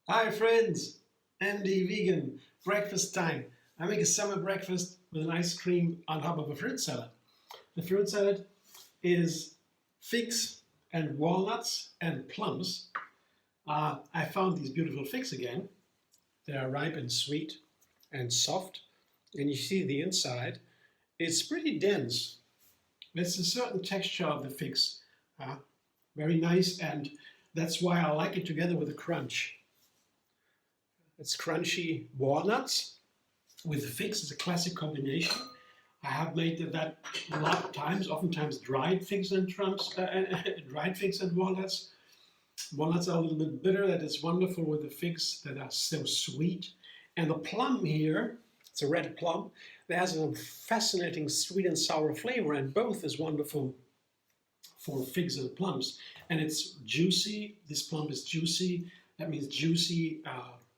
Hi friends, Andy Vegan, breakfast time. I make a summer breakfast with an ice cream on top of a fruit salad. The fruit salad is figs and walnuts and plums. I found these beautiful figs again. They are ripe and sweet and soft, and you see the inside. It's pretty dense. There's a certain texture of the figs, uh, very nice, and that's why I like it together with a crunch. It's crunchy walnuts with figs. It's a classic combination. I have made that a lot of times, oftentimes dried figs and dried figs and walnuts. Walnuts are a little bit bitter. That is wonderful with the figs that are so sweet. And the plum here, it's a red plum, that has a fascinating sweet and sour flavor, and both is wonderful for figs and plums. And it's juicy. This plum is juicy. That means juicy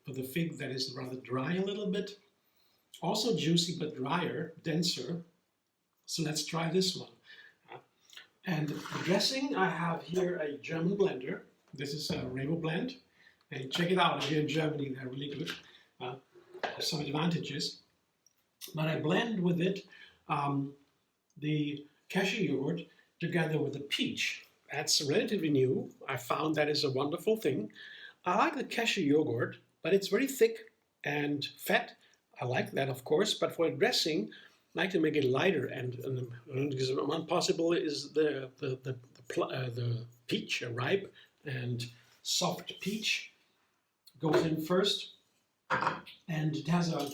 for the fig that is rather dry a little bit. Also juicy but drier, denser. So let's try this one. And the dressing, I have here a German blender. This is a Revoblend. And check it out, here in Germany they're really good. There's some advantages. But I blend with it the cashew yogurt together with the peach. That's relatively new. I found that is a wonderful thing. I like the cashew yogurt, but it's very thick and fat. I like that, of course, but for dressing, I like to make it lighter. And one possible is the peach, a ripe and soft peach, goes in first, and it has a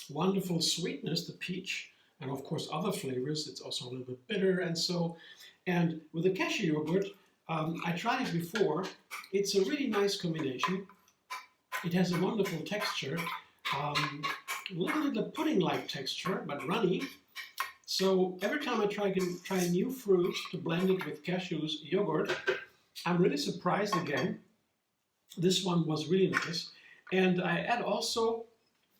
wonderful sweetness, the peach, and of course other flavors. It's also a little bit bitter, and so. And with the cashew yogurt, I tried it before. It's a really nice combination. It has a wonderful texture, a little bit of pudding-like texture, but runny. So every time I try a new fruit to blend it with cashew's yogurt, I'm really surprised again. This one was really nice. And I add also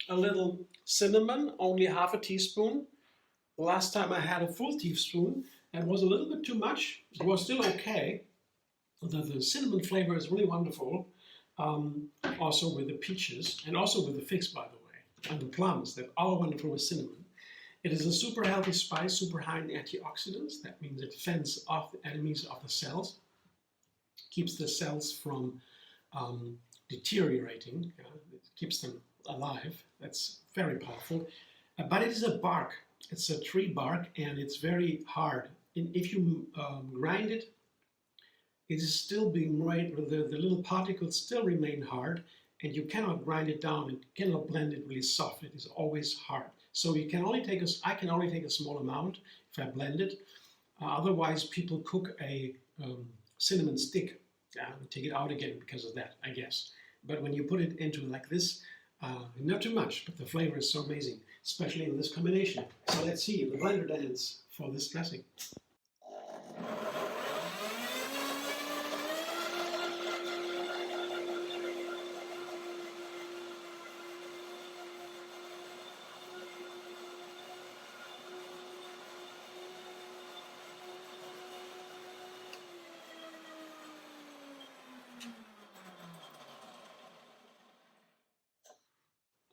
a little cinnamon, only half a teaspoon. The last time I had a full teaspoon, it was a little bit too much. It was still okay. The cinnamon flavor is really wonderful. Also with the peaches and also with the figs, by the way, and the plums. They're all wonderful with cinnamon. It is a super healthy spice, super high in antioxidants. That means it fends off the enemies of the cells, keeps the cells from deteriorating, it keeps them alive. That's very powerful. But it is a bark. It's a tree bark, and it's very hard. And if you grind it, it is still being made, the little particles still remain hard, and you cannot grind it down, and cannot blend it really soft. It is always hard. So you can only take I can only take a small amount if I blend it. Otherwise, people cook a cinnamon stick and take it out again because of that, I guess. But when you put it into like this, not too much, but the flavor is so amazing, especially in this combination. So let's see the blender dance for this dressing.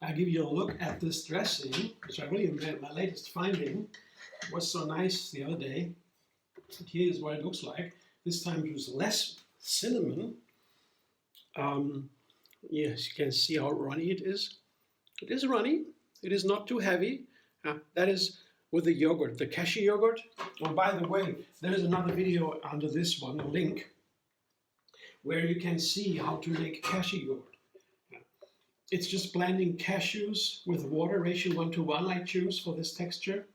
I give you a look at this dressing, which I really enjoyed. My latest finding was so nice the other day. And here is what it looks like. This time it was less cinnamon. Yes, you can see how runny it is. It is runny. It is not too heavy. That is with the yogurt, the cashew yogurt. Oh, by the way, there is another video under this one, a link, where you can see how to make cashew yogurt. It's just blending cashews with water, ratio 1:1 I choose for this texture,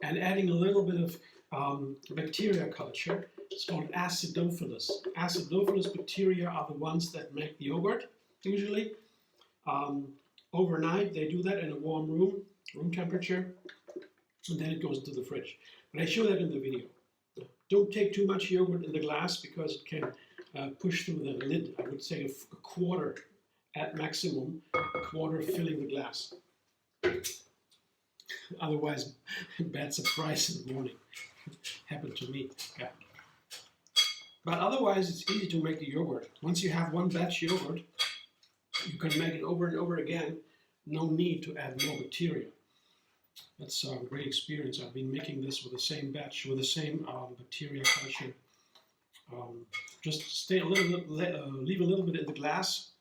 and adding a little bit of bacteria culture. It's called acidophilus. Acidophilus bacteria are the ones that make the yogurt, usually. Overnight, they do that in a warm room temperature, and then it goes into the fridge. But I show that in the video. Don't take too much yogurt in the glass because it can push through the lid. I would say a quarter at maximum, a quarter filling the glass. Otherwise, bad surprise in the morning. Happened to me. Yeah. But otherwise, it's easy to make the yogurt. Once you have one batch yogurt, You can make it over and over again. No need to add more material. That's a great experience. I've been making this with the same batch, with the same bacteria culture. Just stay a little bit, leave a little bit in the glass.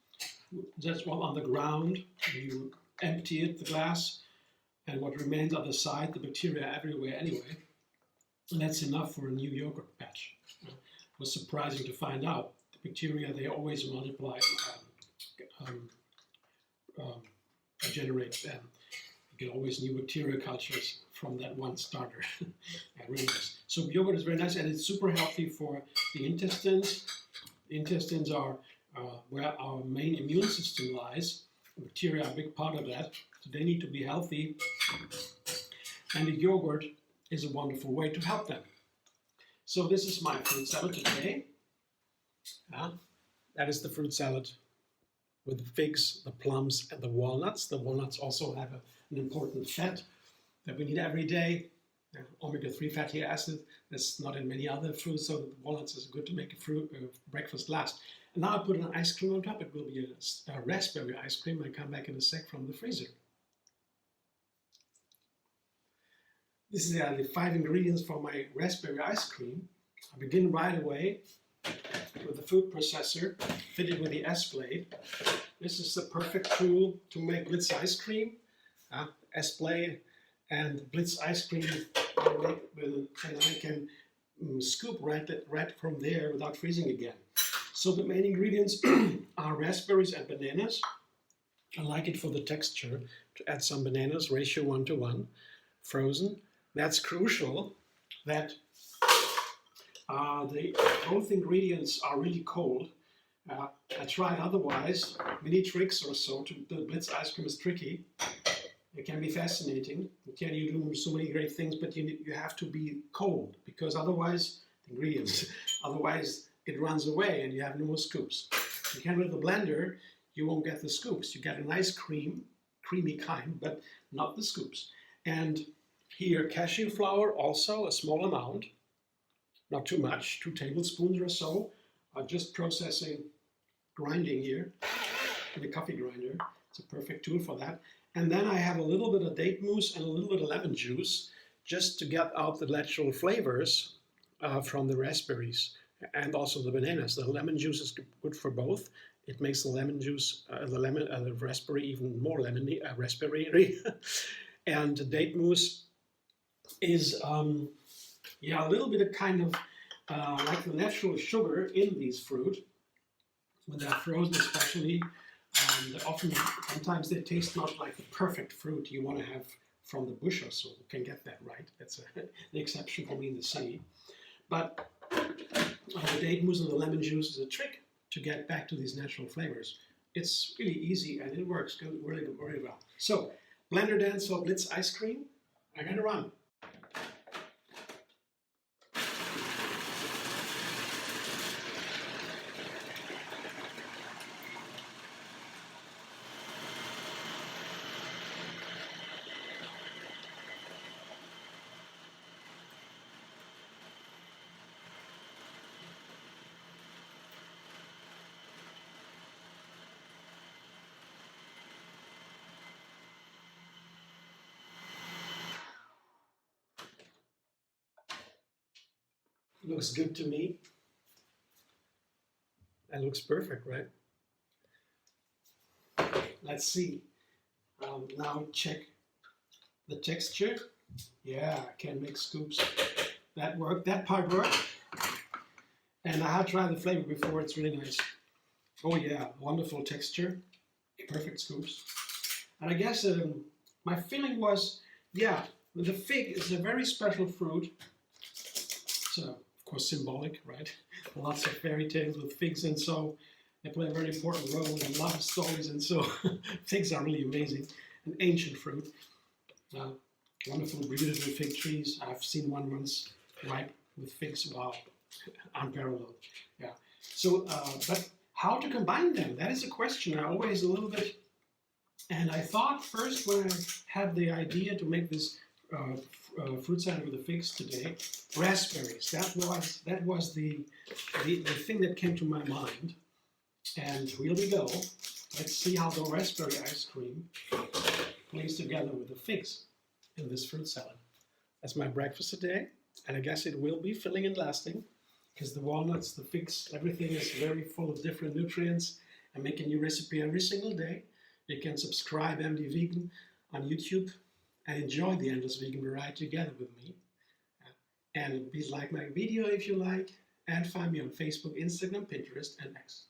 That's all on the ground. You empty it, the glass, and what remains on the side, the bacteria everywhere anyway. And that's enough for a new yogurt batch. It was surprising to find out. The bacteria, they always multiply, generate them. You get always new bacteria cultures from that one starter. Really nice. So yogurt is very nice, and it's super healthy for the intestines. The intestines are where our main immune system lies. Bacteria are a big part of that, so they need to be healthy. And the yogurt is a wonderful way to help them. So this is my fruit salad today. That is the fruit salad with the figs, the plums, and the walnuts. The walnuts also have an important fat that we need every day, omega-3 fatty acid. That's not in many other fruits, so the walnuts is good to make a breakfast last. And now I put an ice cream on top. It will be a raspberry ice cream. I come back in a sec from the freezer. This is the 5 ingredients for my raspberry ice cream. I begin right away with the food processor, fitted with the S-blade. This is the perfect tool to make Blitz ice cream. S-blade and Blitz ice cream, and I can scoop right from there without freezing again. So the main ingredients are raspberries and bananas. I like it for the texture to add some bananas, ratio 1:1, frozen. That's crucial that both ingredients are really cold. I tried otherwise, many tricks or so. The Blitz ice cream is tricky. It can be fascinating. You do so many great things, but you have to be cold, because otherwise, the ingredients, otherwise it runs away and you have no more scoops. You can with the blender, you won't get the scoops. You get a nice creamy kind, but not the scoops. And here, cashew flour, also a small amount, not too much, 2 tablespoons or so. Just processing, grinding here in a coffee grinder. It's a perfect tool for that. And then I have a little bit of date mousse and a little bit of lemon juice, just to get out the natural flavors from the raspberries and also the bananas. The lemon juice is good for both. It makes the lemon juice, the raspberry even more lemony, raspberry. And the date mousse is a little bit of kind of like the natural sugar in these fruit, when they're frozen especially. Sometimes they taste not like the perfect fruit you want to have from the bush or so. You can get that right. That's an exception for me in the city. But the date mousse and the lemon juice is a trick to get back to these natural flavors. It's really easy and it works really well. So, blender dance for Blitz ice cream. I gotta run. Looks good to me. That looks perfect, right? Let's see. Now check the texture. Yeah, I can make scoops. That worked. That part worked. And I have tried the flavor before. It's really nice. Oh yeah, wonderful texture. Perfect scoops. And I guess my feeling was, yeah, the fig is a very special fruit. So, of course, symbolic, right? Lots of fairy tales with figs, and so they play a very important role in love stories, and so figs are really amazing. An ancient fruit. Wonderful, beautiful fig trees. I've seen one once ripe with figs. Wow, unparalleled. Yeah. So, but how to combine them? That is a question I always a little bit. And I thought first, when I had the idea to make this fruit salad with the figs today, raspberries. That was the thing that came to my mind. And here we go. let's see how the raspberry ice cream plays together with the figs in this fruit salad. That's my breakfast today, and I guess it will be filling and lasting because the walnuts, the figs, everything is very full of different nutrients. I make a new recipe every single day. You can subscribe MD Vegan on YouTube and enjoy the endless vegan variety together with me. And please like my video if you like, and find me on Facebook, Instagram, Pinterest, and X.